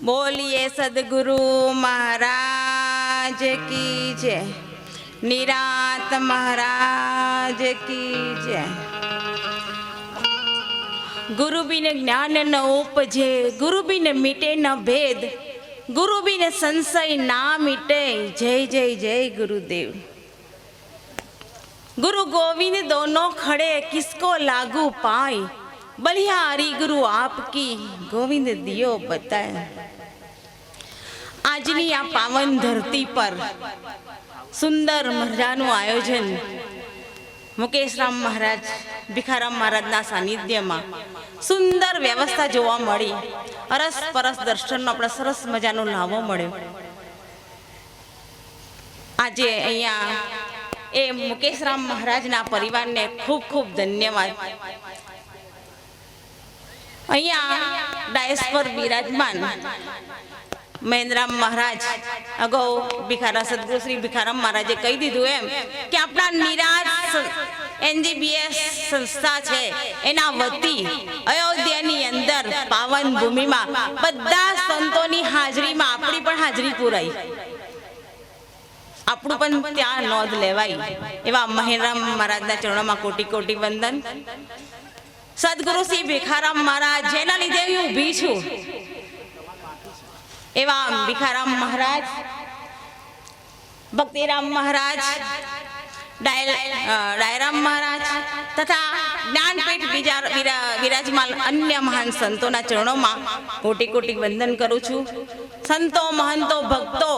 बोलिए सदगुरु महाराज की जय, निरात महाराज की जय। गुरु बिन ज्ञान न उपजे, गुरु बिन मिटे न भेद, गुरु बिन संशय ना मिटे। जय जय जय गुरुदेव। गुरु गोविंद दोनों खड़े किसको लागू पाए, बलिहारी गुरु आपकी गोविंद दियो बताए। આજની આ પાવન ધરતી પર સુંદર મજાનું આયોજન મુકેશરામ મહારાજ ભીખારામ મહારાજના સાનિધ્યમાં સુંદર વ્યવસ્થા જોવા મળી। અરસ પરસ દર્શનનો આપણે સરસ મજાનો લાવો મળ્યો। આજે અહીંયા એ મુકેશરામ મહારાજના પરિવારને ખૂબ ખૂબ ધન્યવાદ। અહીંયા ડાયસ પર બિરાજમાન મહેન્દ્રામ મહારાજ અગાઉ ભીખારામ સદગુરુ શ્રી ભીખારામ મહારાજે કહી દીધું એમ કે આપણા નિરાજ એનજીબીએસ સંસ્થા છે એના વતી અયોધ્યાની અંદર પાવન ભૂમિમાં બધા સંતોની હાજરીમાં આપણી પણ હાજરી પુરાઈ, આપણું પણ ત્યાં નોંધ લેવાય। એવા મહેન્દ્રામ મહારાજના ચરણોમાં કોટી કોટી વંદન। સદગુરુ શ્રી ભીખારામ મહારાજ જેના લીધે હું ઊભી છું એવા ભીખારામ મહારાજ, ભક્તિરામ મહારાજ, ડાયરામ મહારાજ તથા જ્ઞાનપીઠ વિરાજમાન અન્ય મહાન સંતોના ચરણોમાં કોટી કોટી વંદન કરું છું। સંતો મહંતો ભક્તો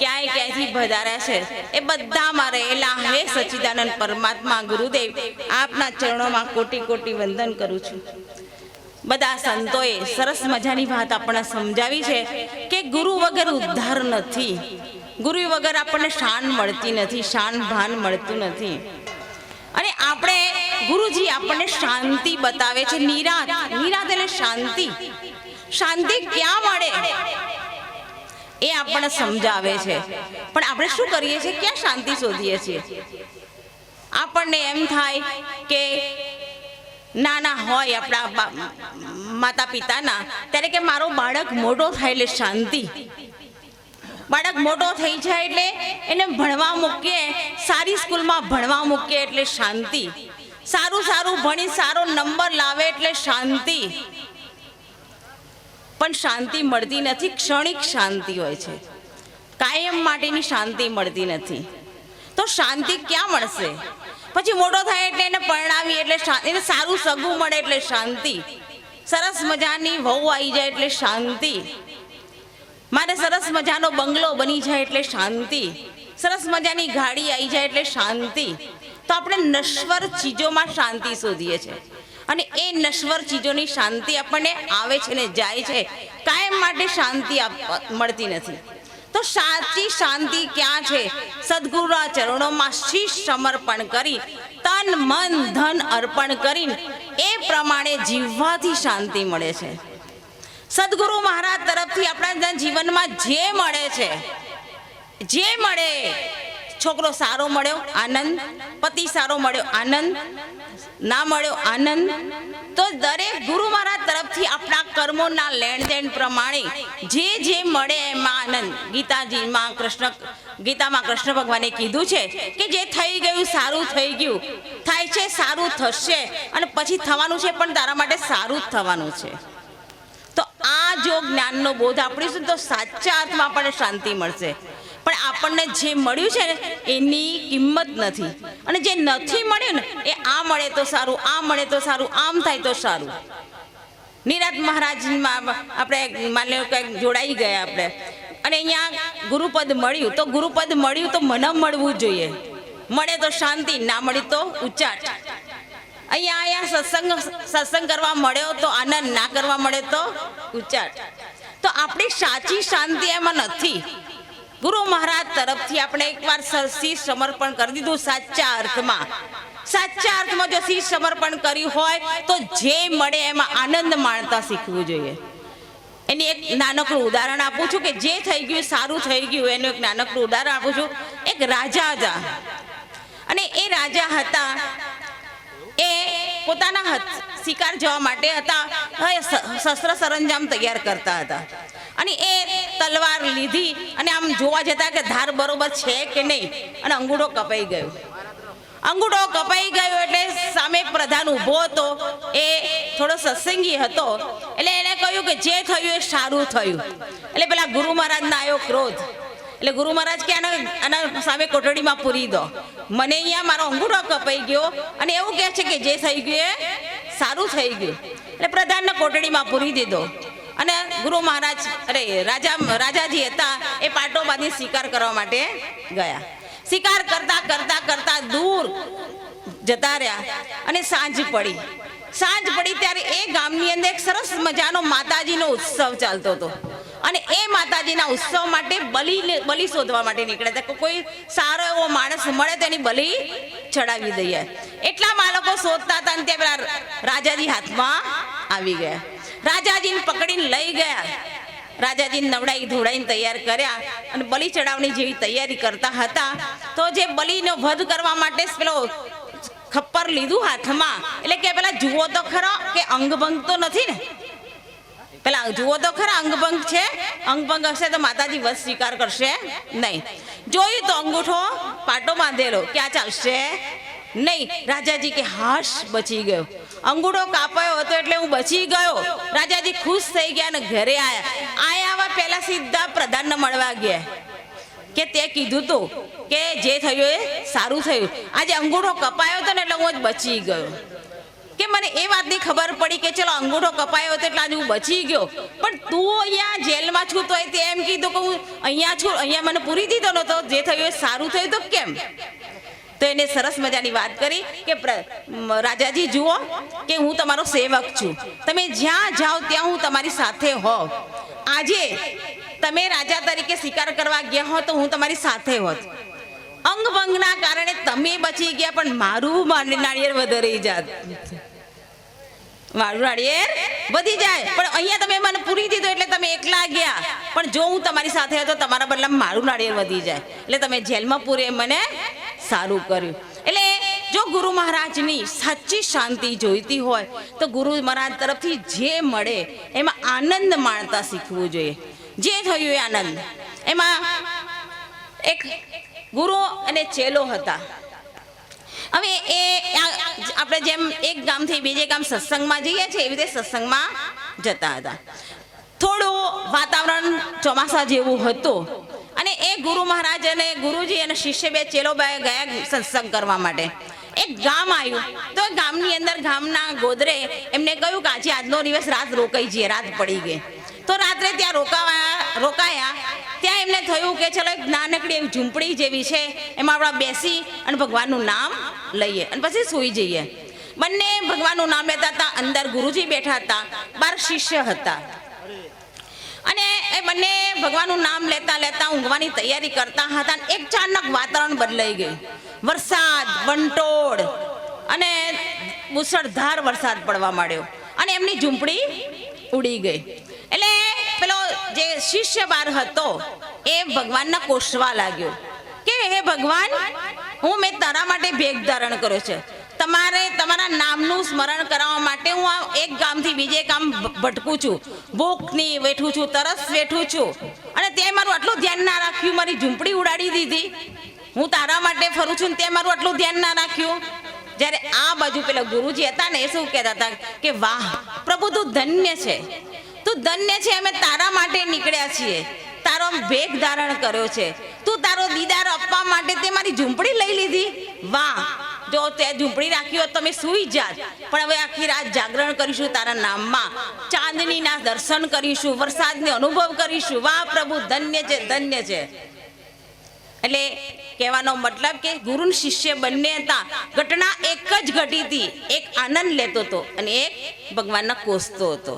ક્યાંય ક્યાંયથી વધાર્યા છે એ બધામાં રહેલા હે સચ્ચિદાનંદ પરમાત્મા ગુરુદેવ આપના ચરણોમાં કોટી કોટી વંદન કરું છું। બધા સંતોએ સરસ મજાની વાત આપણને સમજાવી છે કે ગુરુ વગર ઉદ્ધાર નથી, ગુરુ વગર આપણને શાન મળતી નથી, શાન ભાન મળતું નથી। અને આપણે ગુરુજી આપણને શાંતિ બતાવે છે, નિરાત। નિરાત એટલે શાંતિ। શાંતિ ક્યાં મળે એ આપણને સમજાવે છે, પણ આપણે શું કરીએ છીએ, ક્યાં શાંતિ શોધીએ છીએ? આપણને એમ થાય કે નાના હોય આપણા માતા પિતાના ત્યારે કે મારો બાળક મોટો થાય એટલે શાંતિ, બાળક મોટો થઈ જાય એટલે એને ભણવા મૂકીએ, સારી સ્કૂલમાં ભણવા મૂકીએ એટલે શાંતિ, સારું સારું ભણી સારો નંબર લાવે એટલે શાંતિ। પણ શાંતિ મળતી નથી, ક્ષણિક શાંતિ હોય છે, કાયમ માટેની શાંતિ મળતી નથી। તો શાંતિ ક્યાં મળશે? પછી મોટો થાય એટલે એને પરણાવી એટલે એને સારું સગું મળે એટલે શાંતિ, સરસ મજાની વહુ આવી જાય એટલે શાંતિ, મારે સરસ મજાનો બંગલો બની જાય એટલે શાંતિ, સરસ મજાની ગાડી આવી જાય એટલે શાંતિ। તો આપણે નશ્વર ચીજોમાં શાંતિ શોધીએ છીએ અને એ નશ્વર ચીજોની શાંતિ આપણને આવે છે ને જાય છે, કાયમ માટે શાંતિ મળતી નથી। તો સાચી શાંતિ ક્યાં છે? સદગુરુના ચરણોમાં શીશ સમર્પણ કરી, તન મન ધન અર્પણ કરીને એ પ્રમાણે જીવવાથી શાંતિ મળે છે। સદગુરુ મહારાજ તરફથી આપણા જીવનમાં જે મળે છે, જે મળે, છોકરો સારો મળ્યો આનંદ, પતિ સારો મળ્યો આનંદ, ના મળ્યો આનંદ, તો દરેક ગુરુ મહારાજ તરફથી આપણા કર્મોના લેણ દેણ પ્રમાણે જે જે મળે એમાં આનંદ। ગીતાજીમાં ગીતામાં કૃષ્ણ ભગવાને કીધું છે કે જે થઈ ગયું સારું થઈ ગયું, થાય છે સારું થશે અને પછી થવાનું છે પણ તારા માટે સારું જ થવાનું છે। તો આ જો જ્ઞાનનો બોધ આપણીશું તો સાચા અર્થમાં આપણને શાંતિ મળશે। પણ આપણને જે મળ્યું છે ને એની કિંમત નથી, અને જે નથી મળ્યું ને એ આ મળે તો સારું, આ મળે તો સારું, આમ થાય તો સારું। નિરાત મહારાજમાં આપણે માની લો કે જોડાઈ ગયા આપણે, અને અહીંયા ગુરુપદ મળ્યું તો ગુરુપદ મળ્યું તો મને મળવું જોઈએ, મળે તો શાંતિ, ના મળી તો ઉચાટ। અહીંયા સત્સંગ કરવા મળ્યો તો આનંદ, ના કરવા મળે તો ઉચાટ। તો આપણી સાચી શાંતિ એમાં નથી। ગુરુ મહારાજ તરફથી આપણે એકવાર શીશ સમર્પણ કરી દીધું સાચા અર્થમાં, સાચા અર્થમાં જો શીશ સમર્પણ કર્યું હોય તો જે મળે એમાં આનંદ માણતા શીખવું જોઈએ। એની એક નાનકડું ઉદાહરણ આપું છું કે જે થઈ ગયું સારું થઈ ગયું એનું એક નાનકડું ઉદાહરણ આપું છું। એક રાજા હતા અને એ રાજા હતા એ પોતાના શિકાર જવા માટે હતા શસ્ત્ર સરંજામ તૈયાર કરતા હતા અને એ તલવાર લીધી અને આમ જોવા જતા કે ધાર બરોબર છે કે નહીં, અને અંગૂઠો કપાઈ ગયો. અંગૂઠો કપાઈ ગયો એટલે સામે એક પ્રધાન ઊભો હતો, એ થોડો સત્સંગી હતો, એટલે એને કહ્યું કે જે થયું એ સારું થયું. એટલે પેલા ગુરુ મહારાજને આવ્યો ક્રોધ. એટલે ગુરુ મહારાજ કે આના સામે કોટડીમાં પૂરી દો, મને અહીંયા મારો અંગૂઠો કપાઈ ગયો અને એવું કહે છે કે જે થઈ ગયું એ સારું થઈ ગયું. એટલે પ્રધાનને કોટડીમાં પૂરી દીધો. અને ગુરુ મહારાજ રાજાજી હતા એ પાટો બાંધી શિકાર કરવા માટે ગયા. શિકાર કરતા કરતા કરતા દૂર જતા રહ્યા અને સાંજ પડી. સાંજ પડી ત્યારે એ ગામની અંદર એક સરસ મજાનો માતાજીનો ઉત્સવ ચાલતો હતો. અને એ માતાજીના ઉત્સવ માટે બલિ શોધવા માટે નીકળ્યા હતા. કોઈ સારો એવો માણસ મળે તો એની બલિ ચડાવી દઈએ. એટલામાં લોકો શોધતા હતા અને ત્યાં પેલા રાજાજી હાથમાં આવી ગયા. રાજાજીને પકડીને લઈ ગયા. રાજાજીને નવડાઈ ધોડાઈને તૈયાર કર્યા અને બલિ ચડાવવાની જેવી તૈયારી કરતા હતા. તો જે બલિનો વધ કરવા માટે પેલો ખપ્પર લીધું હાથમાં, એટલે કે પેલા જુઓ તો ખરો કે અંગભંગ તો નથી ને, પેલા જુઓ તો ખરા અંગભંગ છે, અંગભંગ હશે તો માતાજી વધ સ્વીકાર કરશે નહીં. જોયું તો અંગૂઠો પાટો બાંધેલો, ક્યાં ચાલશે નહીં. રાજાજી કે હાશ બચી ગયો, અંગૂઠો કાપાયો હતો એટલે હું બચી ગયો. રાજાજી ખુશ થઈ ગયા અને ઘરે આયા પહેલા સીધા પ્રધાનને મળવા ગયા કે તે કીધું તું કે જે થયું એ સારું થયું, આજે અંગૂઠો કપાયો હતો ને એટલે હું જ બચી ગયો. કે મને એ વાતની ખબર પડી કે ચલો અંગૂઠો કપાયો હતો એટલે આજે હું બચી ગયો, પણ તું અહીંયા જેલમાં છું તો તે એમ કીધું કે હું અહીંયા છું, અહીંયા મને પૂરી દીધો નતો, જે થયું એ સારું થયું તો કેમ? તો એને સરસ મજાની વાત કરી કે રાજાજી જુઓ કે હું તમારો સેવક છું, તમે જ્યાં જાઓ ત્યાં હું તમારી સાથે હોઉં. આજે તમે રાજા તરીકે શિકાર કરવા ગયા હો તો હું તમારી સાથે હોત. અંગભંગના કારણે તમે બચી ગયા, પણ મારું નાળિયેર વધારી જાત, મારું નાળિયેર વધી જાય. પણ અહીંયા તમે મને પૂરી દીધો એટલે તમે એકલા ગયા, પણ જો હું તમારી સાથે હતો તમારા બદલામાં મારું નાળિયેર વધી જાય, એટલે તમે જેલમાં પૂરે મને સારું કર્યું. એટલે જો ગુરુ મહારાજની સાચી શાંતિ જોઈતી હોય તો ગુરુ મહારાજ તરફથી જે મળે એમાં આનંદ માણતા શીખવું જોઈએ. જે થયું એ આનંદ. એમાં એક ગુરુ અને ચેલો હતા. હવે એ આપણે જેમ એક ગામથી બીજે ગામ સત્સંગમાં જઈએ છીએ એવી રીતે સત્સંગમાં જતા હતા. થોડું વાતાવરણ ચોમાસા જેવું હતું અને એ ગુરુ મહારાજ અને ગુરુજી અને શિષ્ય બે ચેલો ગયા સત્સંગ કરવા માટે. એક ગામ આવ્યું તો ગામની અંદર ગામના ગોદરે એમને કહ્યું કે આજે આજનો દિવસ રાત રોકાઈ જઈએ, રાત પડી ગઈ. તો રાત્રે ત્યાં રોકાયા. ત્યાં એમને થયું કે ચલો એક નાનકડી એવી ઝૂંપડી જેવી છે, એમાં આપણે બેસી અને ભગવાનનું નામ લઈએ અને પછી સૂઈ જઈએ. બંને ભગવાનનું નામ લેતા હતા. અંદર ગુરુજી બેઠા હતા, 12 શિષ્ય હતા અને એ બંને ભગવાનનું નામ લેતા લેતા ઊંઘવાની તૈયારી કરતા હતા. એક અચાનક વાતાવરણ બદલાઈ ગયું. વરસાદ, વંટોળ અને મુસળધાર વરસાદ પડવા માંડ્યો અને એમની ઝૂંપડી ઉડી ગઈ. એટલે પેલો જે શિષ્ય બાર હતો એ ભગવાનને કોસવા લાગ્યો કે હે ભગવાન, મેં તારા માટે ભેગ ધારણ કર્યો છે, તમારા નામનું સ્મરણ કરાવવા માટે હું આ એક ગામથી બીજે ગામ ભટકું છું, ભૂખની વેઠું છું, તરસ વેઠું છું, અને તે મારું આટલું ધ્યાન ના રાખ્યું, મારી ઝૂંપડી ઉડાડી દીધી. હું તારા માટે ફરું છું તે મારું આટલું ધ્યાન ના રાખ્યું. જ્યારે આ બાજુ પેલા ગુરુજી હતા ને એ શું કહેતા હતા કે વાહ પ્રભુ, તું ધન્ય છે, તું ધન્ય છે, અમે તારા માટે નીકળ્યા છીએ, તારો ભેગ ધારણ કર્યો છે, તું તારો દીદાર આપવા માટે તે મારી ઝૂંપડી લઈ લીધી. વાહ, જો તે ઝૂંપડી રાખી હોત તો મેં સૂઈ જાત, પણ હવે આખી રાત જાગરણ કરીશું તારા નામમાં, ચાંદનીના દર્શન કરીશું, વરસાદનો અનુભવ કરીશું. વાહ પ્રભુ, ધન્ય છે, ધન્ય છે. એટલે કહેવાનો મતલબ કે ગુરુ શિષ્ય બંને હતા. ઘટના એક જ ઘટી હતી, એક આનંદ લેતો હતો અને એક ભગવાનના કોસતો હતો.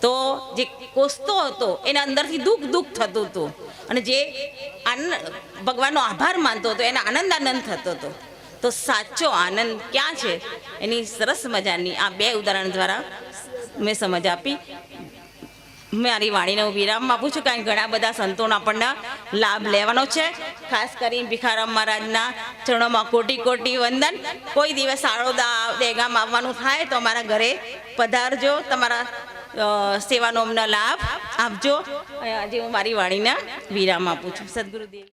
તો જે કોસતો હતો એના અંદરથી દુઃખ થતું હતું અને જે ભગવાનનો આભાર માનતો હતો એને આનંદ થતો હતો. તો સાચો આનંદ ક્યાં છે એની સરસ મજાની આ બે ઉદાહરણ દ્વારા મેં સમજ આપી. મારી વાણીને હું વિરામ આપું છું, કારણ કે ઘણા બધા સંતોનો આપણને લાભ લેવાનો છે. ખાસ કરીને ભિખારામ મહારાજના ચરણોમાં કોટી કોટી વંદન. કોઈ દિવસ સાળોદા દહેગામ આવવાનું થાય તો અમારા ઘરે પધારજો, તમારા સેવાનો અમને લાભ આપજો. આજે હું મારી વાણીને વિરામ આપું છું. સદગુરુદેવ.